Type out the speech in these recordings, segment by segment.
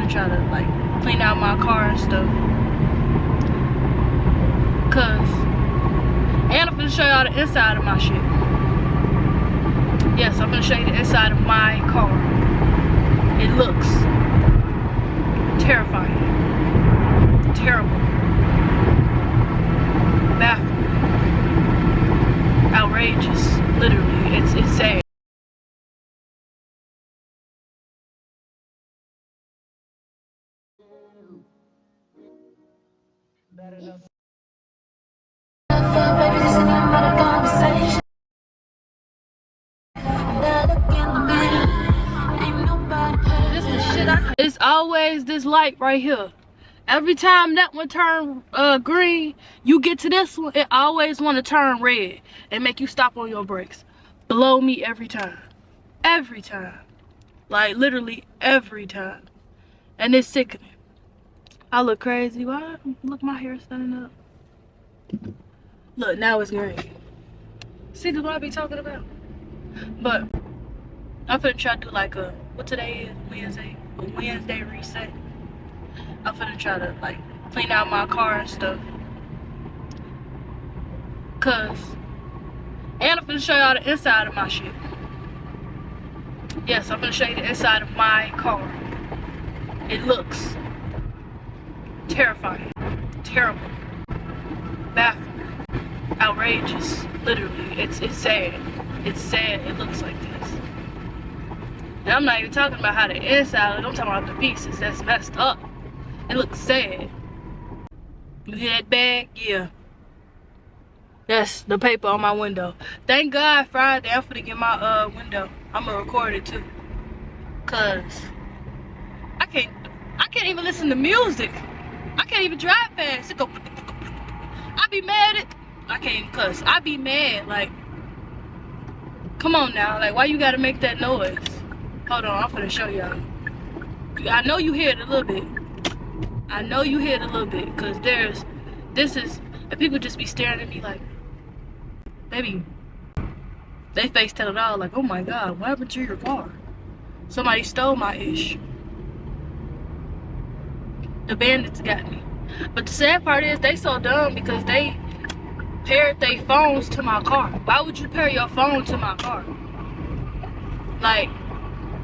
finna try to like clean out my car and stuff. And I'm finna show y'all the inside of my shit. Yes, I'm finna show you the inside of my car. It looks terrifying. Terrible. Baffling. Outrageous. Literally, it's sad. It's always this light right here. Every time that one turn green, you get to this one, it always want to turn red and make you stop on your brakes. Blow me every time. Every time. Like literally every time. And it's sickening. I look crazy. Why? Look, my hair standing up. Look, now it's green. See, that's what I be talking about. But I'm finna try to do like a, what today is? Wednesday. A Wednesday reset. I'm finna try to like clean out my car and stuff. And I'm finna show y'all the inside of my shit. Yes, I'm finna show you the inside of my car. It looks terrifying. Terrible. Baffling. Outrageous. Literally, it's sad. It's sad it looks like this. And I'm not even talking about how the inside looks, I'm talking about the pieces that's messed up. It looks sad. You hear that bag? Yeah. That's the paper on my window. Thank God Friday I'm finna get my window. I'm gonna record it too. Cause I can't even listen to music. I can't even drive fast. It go. I be mad at. I can't even cuss. I be mad. Like, come on now. Like, why you gotta make that noise? Hold on, I'm finna show y'all. I know you hear it a little bit. I know you hear it a little bit, cause and people just be staring at me like, they face tell it all, like, oh my God, what happened to your car? Somebody stole my ish. The bandits got me. But the sad part is, they so dumb because they paired their phones to my car. Why would you pair your phone to my car? Like,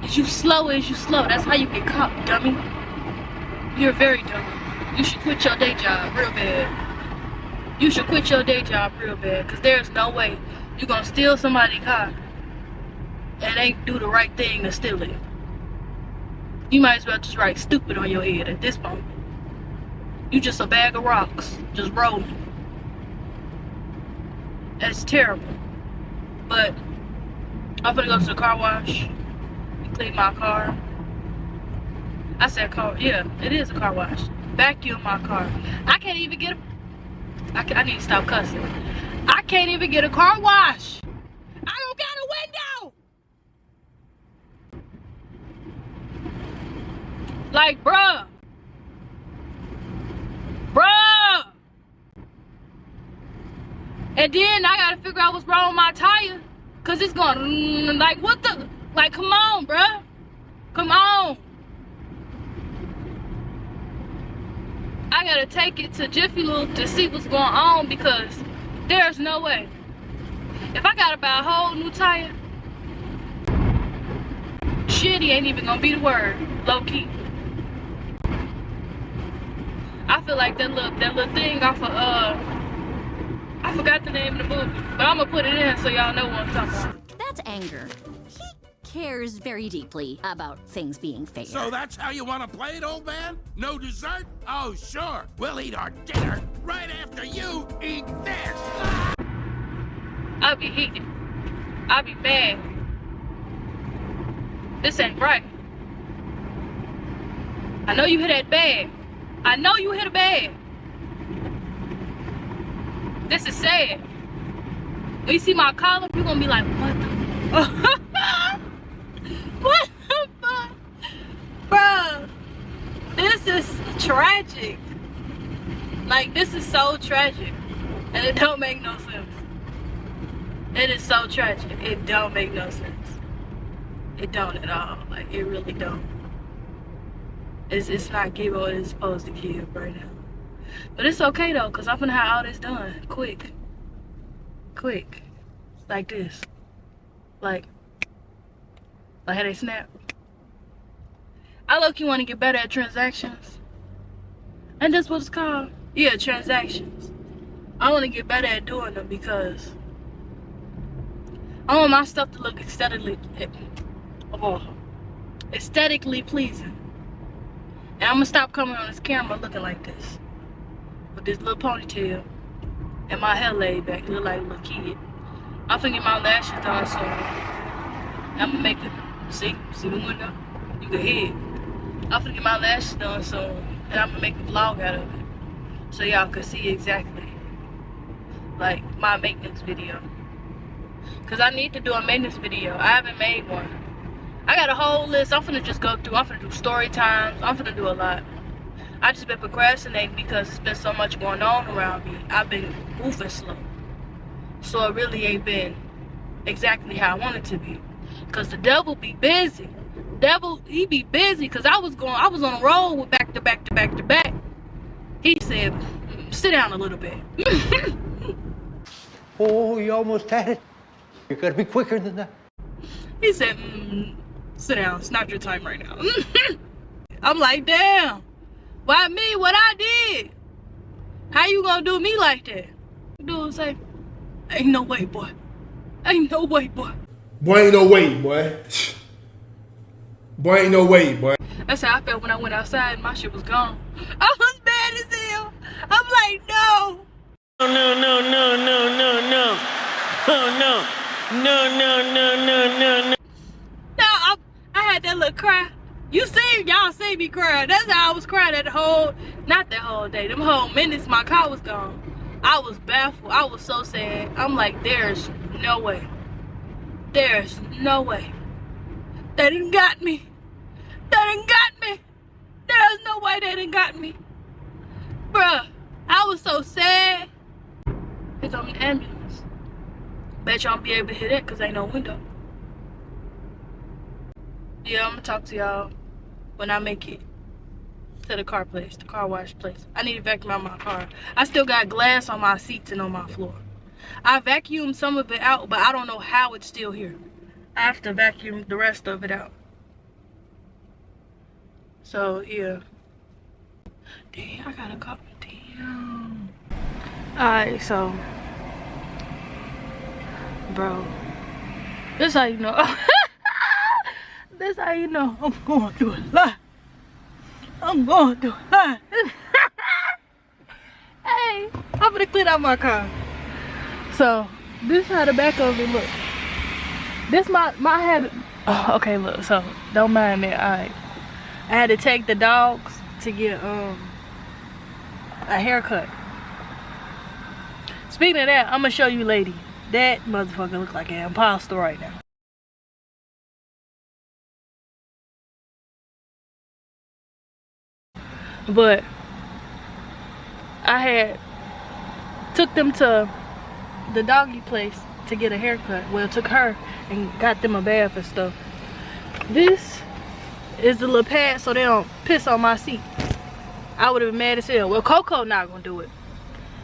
as you slow, that's how you get caught, dummy. You're very dumb. You should quit your day job real bad. You should quit your day job real bad, because there's no way you're going to steal somebody's car and ain't do the right thing to steal it. You might as well just write stupid on your head at this moment. You just a bag of rocks, just rolling. That's terrible. But I'm gonna go to the car wash and clean my car. I said car, yeah, it is a car wash. Vacuum my car. I can't even get I need to stop cussing. I can't even get a car wash. I don't got a window. Like, bruh. And then I gotta figure out what's wrong with my tire. Cause it's going, like, what the, like, come on, bruh. Come on. I gotta take it to Jiffy Lube to see what's going on, because there's no way. If I gotta buy a whole new tire, shitty ain't even gonna be the word, low key. I feel like that little thing off of I forgot the name of the movie, but I'm gonna put it in so y'all know what I'm talking about. That's anger. He cares very deeply about things being fair. So that's how you want to play it, old man? No dessert? Oh, sure. We'll eat our dinner right after you eat this. I'll be heated. I'll be mad. This ain't right. I know you hit that bag. I know you hit a bag. This is sad. When you see my collar, you're gonna be like, what the what the fuck? Bro, this is tragic. Like, this is so tragic. And it don't make no sense. It is so tragic. It don't make no sense. It don't at all. Like, it really don't. It's not give what it's supposed to give right now. But it's okay though, cause I'm finna have all this done quick. Like this. Like how they snap. I low-key want to get better at transactions. And that's what it's called. Yeah, transactions. I want to get better at doing them because I want my stuff to look aesthetically pleasing. And I'm gonna stop coming on this camera looking like this, with this little ponytail and my hair laid back, look like a little kid. I'm finna get my lashes done soon. I'm gonna make it. See the window? You can hear it. I'm finna get my lashes done soon, and I'm gonna make a vlog out of it, so y'all can see exactly like my maintenance video. Cause I need to do a maintenance video. I haven't made one. I got a whole list. I'm finna just go through. I'm finna do story times. I'm finna do a lot. I just been procrastinating because it's been so much going on around me. I've been moving slow, so it really ain't been exactly how I want it to be. Cause the devil be busy. Devil, he be busy. Cause I was on a roll with back to back. He said, sit down a little bit. Oh, you almost had it. You gotta be quicker than that. He said, sit down, it's not your time right now. I'm like, damn, why me? What I did? How you gonna do me like that? Dude say, ain't no way, boy. Ain't no way, boy. Boy, ain't no way, boy. Boy, ain't no way, boy. That's how I felt when I went outside and my shit was gone. I was mad as hell. I'm like, no. No. Oh, no. No. No, I had that little cry. Y'all see me cry. That's how I was crying not that whole day. Them whole minutes my car was gone. I was baffled. I was so sad. I'm like, there's no way. There's no way. They done got me. There's no way they done got me. Bruh, I was so sad. It's on the ambulance. Bet y'all don't be able to hear that because ain't no window. Yeah, I'm gonna talk to y'all when I make it to the car wash place. I need to vacuum out my car. I still got glass on my seats and on my floor. I vacuumed some of it out, but I don't know how it's still here. I have to vacuum the rest of it out. So, yeah. Damn, I gotta call. Damn. Alright, so. Bro. This how you know. This how you know I'm going through a lot. Hey, I'm gonna clean out my car. So, this how the back of it look. This my head. Oh, okay, look, so don't mind that. Alright. I had to take the dogs to get a haircut. Speaking of that, I'm gonna show you lady. That motherfucker look like an imposter right now. But I took them to the doggy place to get a haircut. Well, took her and got them a bath and stuff. This is the little pad so they don't piss on my seat. I would have been mad as hell. Well, Coco not gonna do it.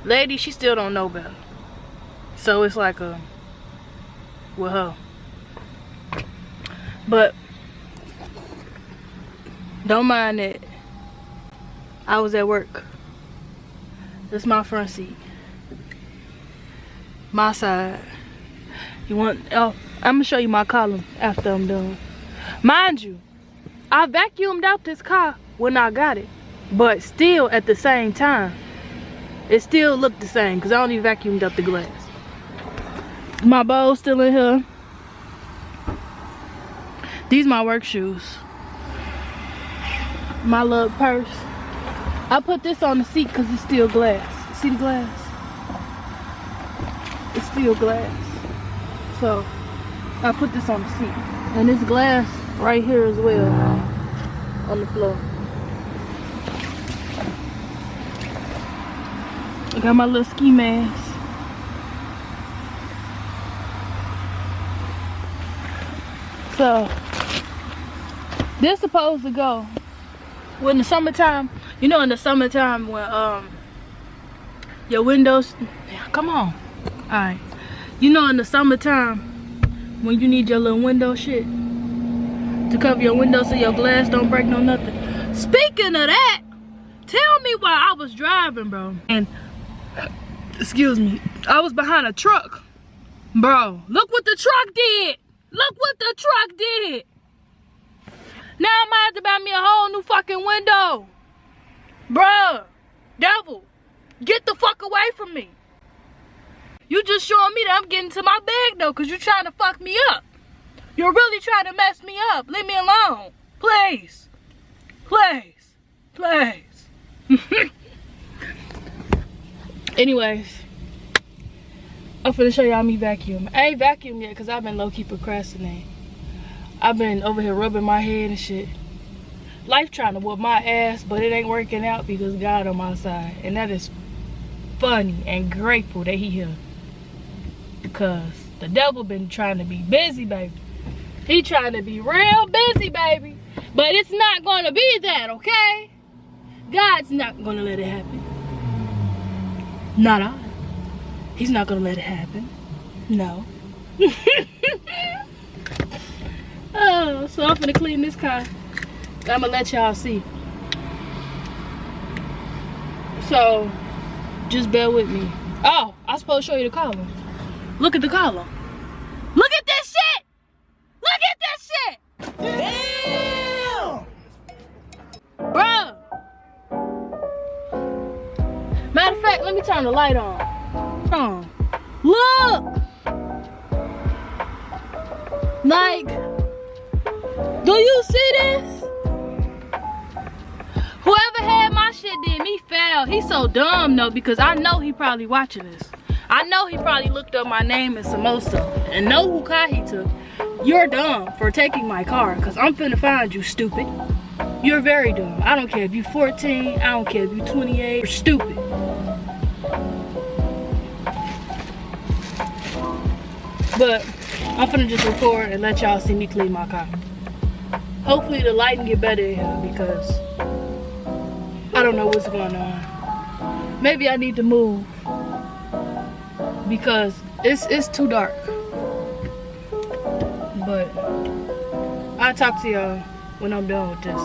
Lady, she still don't know better. So it's like with her. But don't mind that. I was at work. This is my front seat. My side. You want? Oh, I'm gonna show you my column after I'm done. Mind you, I vacuumed out this car when I got it, but still at the same time, it still looked the same because I only vacuumed up the glass. My bowl's still in here. These my work shoes. My little purse. I put this on the seat because it's still glass. See the glass? It's still glass. So I put this on the seat. And this glass right here as well on the floor. I got my little ski mask. So this supposed to go when the summertime, you know, in the summertime when your windows, come on, all right, you know, in the summertime when you need your little window shit to cover your window so your glass don't break no nothing. Speaking of that, tell me why I was driving, bro, and excuse me, I was behind a truck, bro. Look what the truck did. Look what the truck did. Now I might have to buy me a whole new fucking window. Bruh, devil, get the fuck away from me. You just showing me that I'm getting to my bag though, cause you trying to fuck me up. You're really trying to mess me up. Leave me alone. Please. Please. Please. Anyways, I'm finna show y'all me vacuum. I ain't vacuumed yet cause I've been low-key procrastinating. I've been over here rubbing my head and shit. Life trying to whoop my ass, but it ain't working out because God on my side. And that is funny and grateful that he here. Because the devil been trying to be busy, baby. He trying to be real busy, baby. But it's not going to be that, okay? God's not going to let it happen. Not I. He's not going to let it happen. No. Oh, so I'm finna clean this car. I'm gonna let y'all see. So, just bear with me. Oh, I was supposed to show you the collar. Look at the collar. Look at this shit! Look at this shit! Damn! Bruh! Matter of fact, let me turn the light on. Look! Like, do you see this? Whoever had my shit did me foul. He's so dumb though, because I know he probably watching this. I know he probably looked up my name and Samosa and know who car he took. You're dumb for taking my car, because I'm finna find you, stupid. You're very dumb. I don't care if you 14, I don't care if you 28, you're stupid. But I'm finna just record and let y'all see me clean my car. Hopefully the lighting get better in here because I don't know what's going on. Maybe I need to move because it's too dark. But I'll talk to y'all when I'm done with this.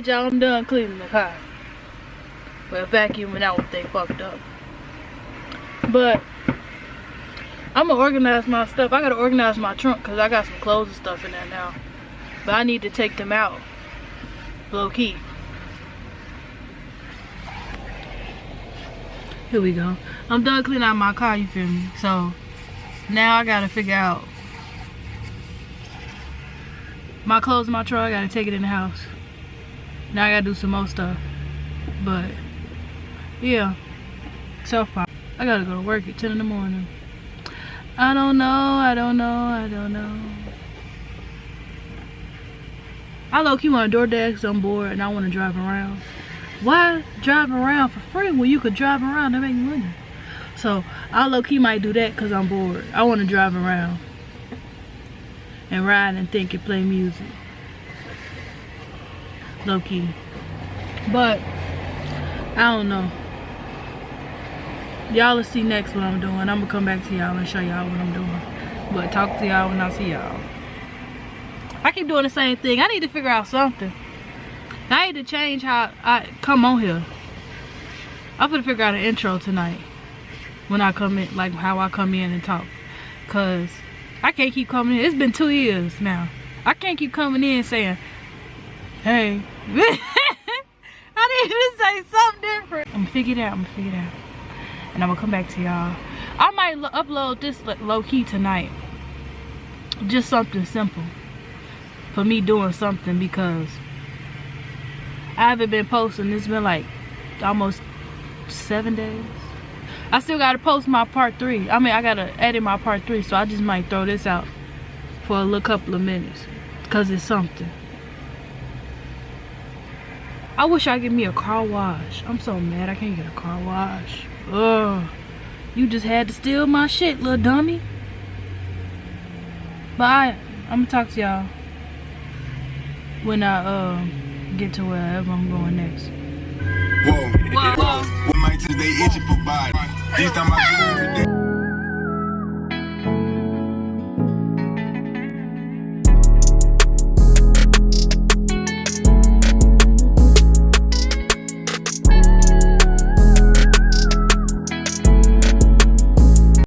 said, y'all, I'm done cleaning the car. Well, vacuuming out what they fucked up. But I'm gonna organize my stuff. I gotta organize my trunk because I got some clothes and stuff in there now. But I need to take them out. Low key. Here we go. I'm done cleaning out my car, you feel me? So now I gotta figure out my clothes in my truck. I gotta take it in the house. Now I gotta do some more stuff. But yeah, self-pop. I gotta go to work at 10 in the morning. I don't know. I low-key want to DoorDash because I'm bored and I want to drive around. Why drive around for free when you could drive around and make money? So I low-key might do that because I'm bored. I want to drive around and ride and think and play music. Low-key. But I don't know. Y'all will see next what I'm doing. I'm gonna come back to y'all and show y'all what I'm doing. But talk to y'all when I see y'all. I keep doing the same thing. I need to figure out something. I need to change how I come on here. I'm gonna figure out an intro tonight when I come in, like how I come in and talk. Cause I can't keep coming in. It's been 2 years now. I can't keep coming in saying, hey. I need to say something different. I'm gonna figure it out. And I'm gonna come back to y'all. I might upload this low-key tonight. Just something simple. For me doing something because I haven't been posting. It's been like almost 7 days. I still gotta post my part 3. I mean, I gotta edit my part 3. So I just might throw this out for a little couple of minutes. Cause it's something. I wish I get me a car wash. I'm so mad I can't get a car wash. Ugh. You just had to steal my shit, little dummy. But I'm gonna talk to y'all when I get to wherever I'm going next. Whoa. What might today itching for body? These time I